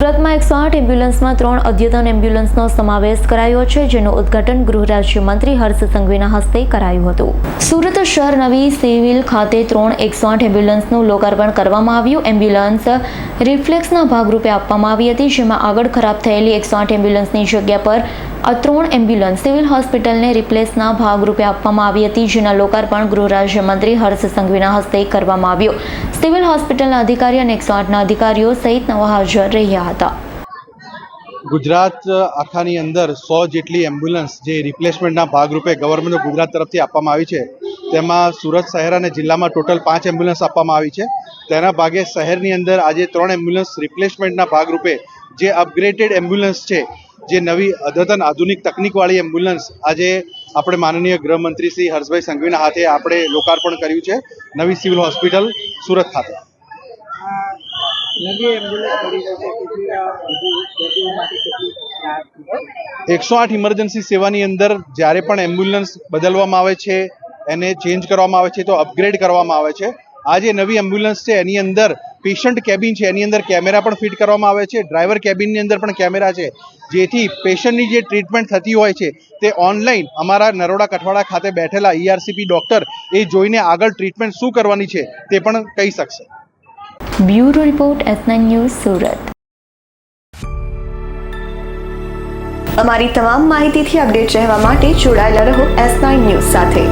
સુરતમાં 108 એમ્બ્યુલન્સમાં 3 અદ્યતન એમ્બ્યુલન્સનો સમાવેશ કરાયો છે, જેનું ઉદ્ઘાટન ગૃહ રાજ્યમંત્રી હર્ષ સંઘવીના હસ્તે કરાયું હતું. સુરત શહેર નવી સિવિલ ખાતે 3 108 એમ્બ્યુલન્સનું લોકાર્પણ કરવામાં આવ્યું. એમ્બ્યુલન્સ રિફ્લેક્સના ભાગરૂપે આપવામાં આવી હતી, જેમાં આગળ ખરાબ થયેલી 108 એમ્બ્યુલન્સની જગ્યા પર આ 3 એમ્બ્યુલન્સ સિવિલ હોસ્પિટલને રિપ્લેસના ભાગરૂપે આપવામાં આવી હતી, જેના લોકાર્પણ ગૃહ રાજ્યમંત્રી હર્ષ સંઘવીના હસ્તે કરવામાં આવ્યું. સિવિલ હોસ્પિટલના અધિકારી અને 108ના અધિકારીઓ સહિત નવા હાજર રહ્યા હતા. ગુજરાત આખાની અંદર 100 જેટલી એમ્બ્યુલન્સ જે રિપ્લેસમેન્ટના ભાગરૂપે ગવર્મેન્ટ ઓફ ગુજરાત તરફથી આપવામાં આવી છે, તેમાં સુરત શહેર અને જિલ્લામાં ટોટલ 5 એમ્બ્યુલન્સ આપવામાં આવી છે. તેના ભાગે શહેરની અંદર આજે 3 એમ્બ્યુલન્સ રિપ્લેસમેન્ટના ભાગરૂપે જે અપગ્રેડેડ એમ્બ્યુલન્સ છે, જે નવી અદ્યતન આધુનિક તકનીકવાળી એમ્બ્યુલન્સ આજે આપણે માનનીય ગૃહમંત્રી શ્રી હર્ષભાઈ સંઘવીના હાથે આપણે લોકાર્પણ કર્યું છે નવી સિવિલ હોસ્પિટલ સુરત ખાતે. 108 ઇમરજન્સી સેવાની અંદર જ્યારે પણ એમ્બ્યુલન્સ બદલવામાં આવે છે, એને ચેન્જ કરવામાં આવે છે, તો અપગ્રેડ કરવામાં આવે છે. આ જે નવી એમ્બ્યુલન્સ છે એની અંદર પેશન્ટ કેબિન છે, એની અંદર કેમેરા પણ ફિટ કરવામાં આવે છે. ડ્રાઈવર કેબિનની અંદર પણ કેમેરા છે, જેથી પેશન્ટની જે ટ્રીટમેન્ટ થતી હોય છે તે ઓનલાઈન અમારા નરોડા કઠવાડા ખાતે બેઠેલા ERCP ડોક્ટર એ જોઈને આગળ ટ્રીટમેન્ટ શું કરવાની છે તે પણ કહી શકશે. Bureau report S9 news Surat. અમારી તમામ માહિતીથી અપડેટ રહેવા માટે જોડાયેલા રહો S9 ન્યૂઝ સાથે.